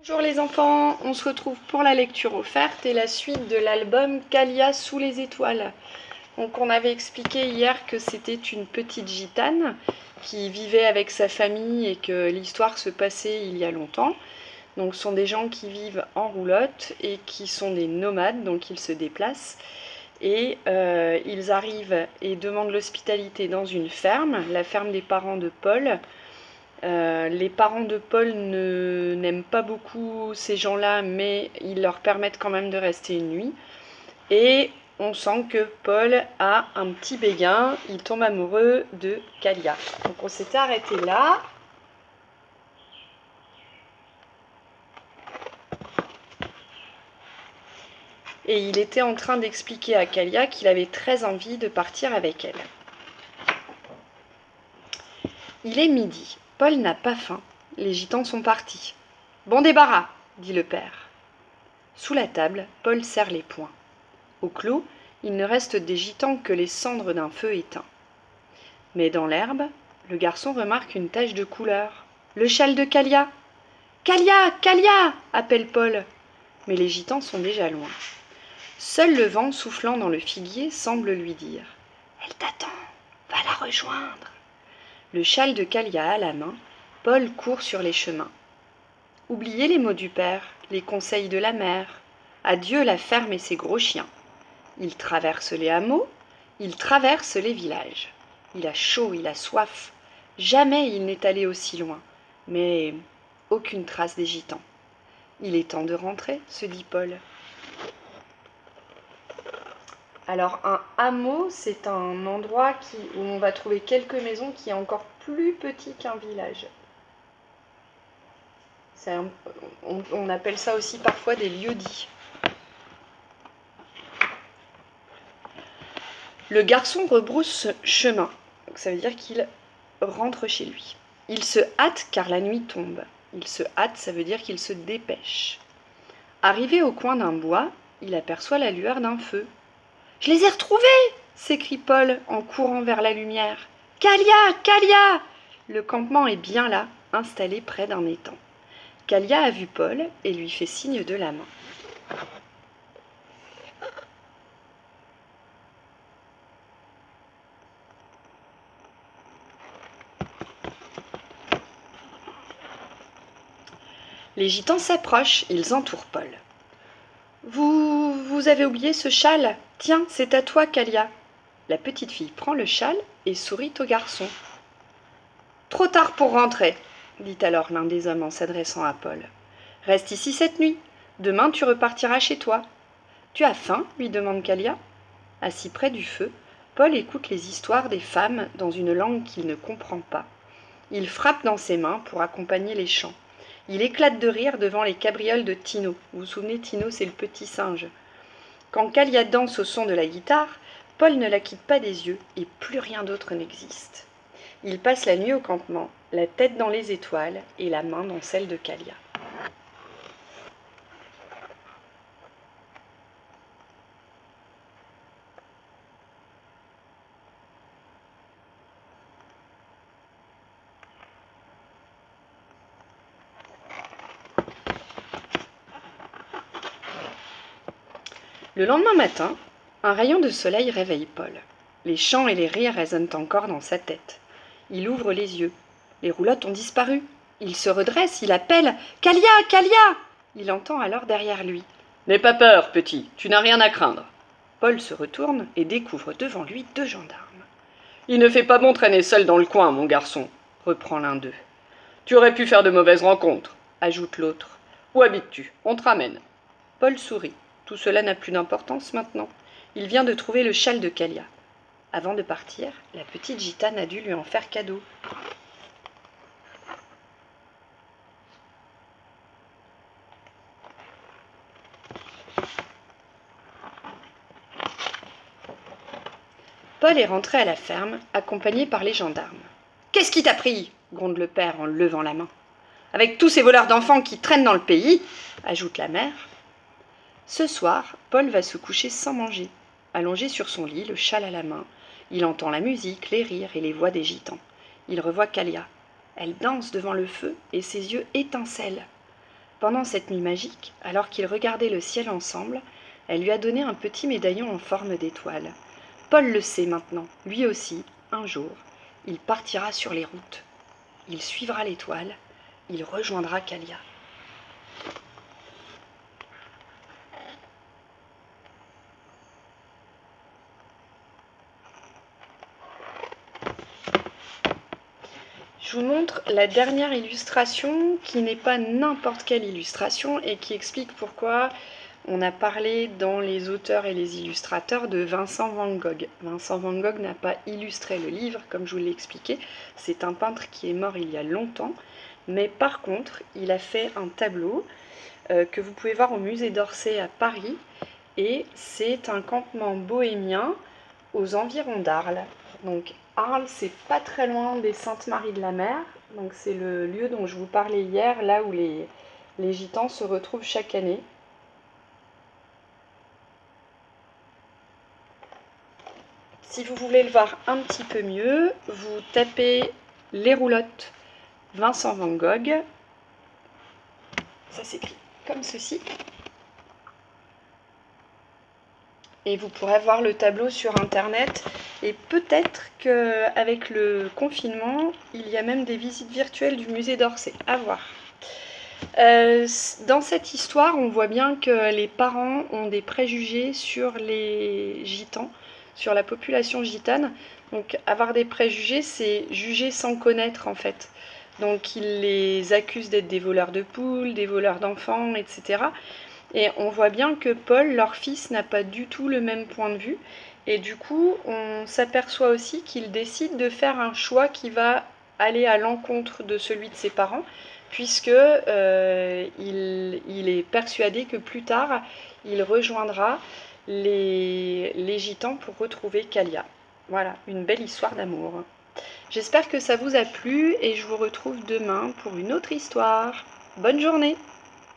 Bonjour les enfants, on se retrouve pour la lecture offerte et la suite de l'album Calia sous les étoiles. Donc on avait expliqué hier que c'était une petite gitane qui vivait avec sa famille et que l'histoire se passait il y a longtemps. Donc ce sont des gens qui vivent en roulotte et qui sont des nomades, donc ils se déplacent. Et ils arrivent et demandent l'hospitalité dans une ferme, la ferme des parents de Paul. Les parents de Paul n'aiment pas beaucoup ces gens-là, mais ils leur permettent quand même de rester une nuit. Et on sent que Paul a un petit béguin, il tombe amoureux de Calia. Donc on s'était arrêté là. Et il était en train d'expliquer à Calia qu'il avait très envie de partir avec elle. Il est midi. Paul n'a pas faim. Les gitans sont partis. Bon débarras, dit le père. Sous la table, Paul serre les poings. Au clos, il ne reste des gitans que les cendres d'un feu éteint. Mais dans l'herbe, le garçon remarque une tache de couleur. Le châle de Calia. Calia, Calia, appelle Paul. Mais les gitans sont déjà loin. Seul le vent soufflant dans le figuier semble lui dire « Elle t'attend, va la rejoindre !» Le châle de Calia à la main, Paul court sur les chemins. Oubliez les mots du père, les conseils de la mère. Adieu la ferme et ses gros chiens. Il traverse les hameaux, il traverse les villages. Il a chaud, il a soif. Jamais il n'est allé aussi loin. Mais aucune trace des gitans. Il est temps de rentrer, se dit Paul. Alors un hameau, c'est un endroit où on va trouver quelques maisons qui est encore plus petit qu'un village. On appelle ça aussi parfois des lieux-dits. Le garçon rebrousse chemin, donc ça veut dire qu'il rentre chez lui. Il se hâte car la nuit tombe. Il se hâte, ça veut dire qu'il se dépêche. Arrivé au coin d'un bois, il aperçoit la lueur d'un feu. « Je les ai retrouvés !» s'écrie Paul en courant vers la lumière. « Calia, Calia !» Le campement est bien là, installé près d'un étang. Calia a vu Paul et lui fait signe de la main. Les gitans s'approchent, ils entourent Paul. Vous avez oublié ce châle? Tiens, c'est à toi, Calia. La petite fille prend le châle et sourit au garçon. Trop tard pour rentrer, dit alors l'un des hommes en s'adressant à Paul. Reste ici cette nuit. Demain, tu repartiras chez toi. Tu as faim? Lui demande Calia. Assis près du feu, Paul écoute les histoires des femmes dans une langue qu'il ne comprend pas. Il frappe dans ses mains pour accompagner les chants. Il éclate de rire devant les cabrioles de Tino. Vous vous souvenez, Tino, c'est le petit singe. Quand Calia danse au son de la guitare, Paul ne la quitte pas des yeux et plus rien d'autre n'existe. Il passe la nuit au campement, la tête dans les étoiles et la main dans celle de Calia. Le lendemain matin, un rayon de soleil réveille Paul. Les chants et les rires résonnent encore dans sa tête. Il ouvre les yeux. Les roulottes ont disparu. Il se redresse, il appelle « Calia, Calia !» Il entend alors derrière lui « N'aie pas peur, petit, tu n'as rien à craindre. » Paul se retourne et découvre devant lui 2 gendarmes. « Il ne fait pas bon traîner seul dans le coin, mon garçon, » reprend l'un d'eux. « Tu aurais pu faire de mauvaises rencontres, » ajoute l'autre. « Où habites-tu? On te ramène. » Paul sourit. Tout cela n'a plus d'importance maintenant. Il vient de trouver le châle de Calia. Avant de partir, la petite gitane a dû lui en faire cadeau. Paul est rentré à la ferme, accompagné par les gendarmes. « Qu'est-ce qui t'a pris ?» gronde le père en levant la main. « Avec tous ces voleurs d'enfants qui traînent dans le pays !» ajoute la mère. Ce soir, Paul va se coucher sans manger. Allongé sur son lit, le châle à la main, il entend la musique, les rires et les voix des gitans. Il revoit Calia. Elle danse devant le feu et ses yeux étincellent. Pendant cette nuit magique, alors qu'ils regardaient le ciel ensemble, elle lui a donné un petit médaillon en forme d'étoile. Paul le sait maintenant, lui aussi, un jour, il partira sur les routes. Il suivra l'étoile, il rejoindra Kalia. Je vous montre la dernière illustration qui n'est pas n'importe quelle illustration et qui explique pourquoi on a parlé dans les auteurs et les illustrateurs de Vincent van Gogh. Vincent van Gogh n'a pas illustré le livre, comme je vous l'ai expliqué. C'est un peintre qui est mort il y a longtemps. Mais par contre, il a fait un tableau que vous pouvez voir au musée d'Orsay à Paris. Et c'est un campement bohémien aux environs d'Arles. Donc Arles, c'est pas très loin des Saintes-Maries de la Mer. Donc c'est le lieu dont je vous parlais hier, là où les gitans se retrouvent chaque année. Si vous voulez le voir un petit peu mieux, vous tapez les roulottes Vincent van Gogh. Ça s'écrit comme ceci. Et vous pourrez voir le tableau sur internet. Et peut-être qu'avec le confinement, il y a même des visites virtuelles du musée d'Orsay. À voir. Dans cette histoire, on voit bien que les parents ont des préjugés sur les gitans, sur la population gitane. Donc avoir des préjugés, c'est juger sans connaître en fait. Donc ils les accusent d'être des voleurs de poules, des voleurs d'enfants, etc. Et on voit bien que Paul, leur fils, n'a pas du tout le même point de vue. Et du coup, on s'aperçoit aussi qu'il décide de faire un choix qui va aller à l'encontre de celui de ses parents, puisque il est persuadé que plus tard, il rejoindra les gitans pour retrouver Kalia. Voilà, une belle histoire d'amour. J'espère que ça vous a plu et je vous retrouve demain pour une autre histoire. Bonne journée!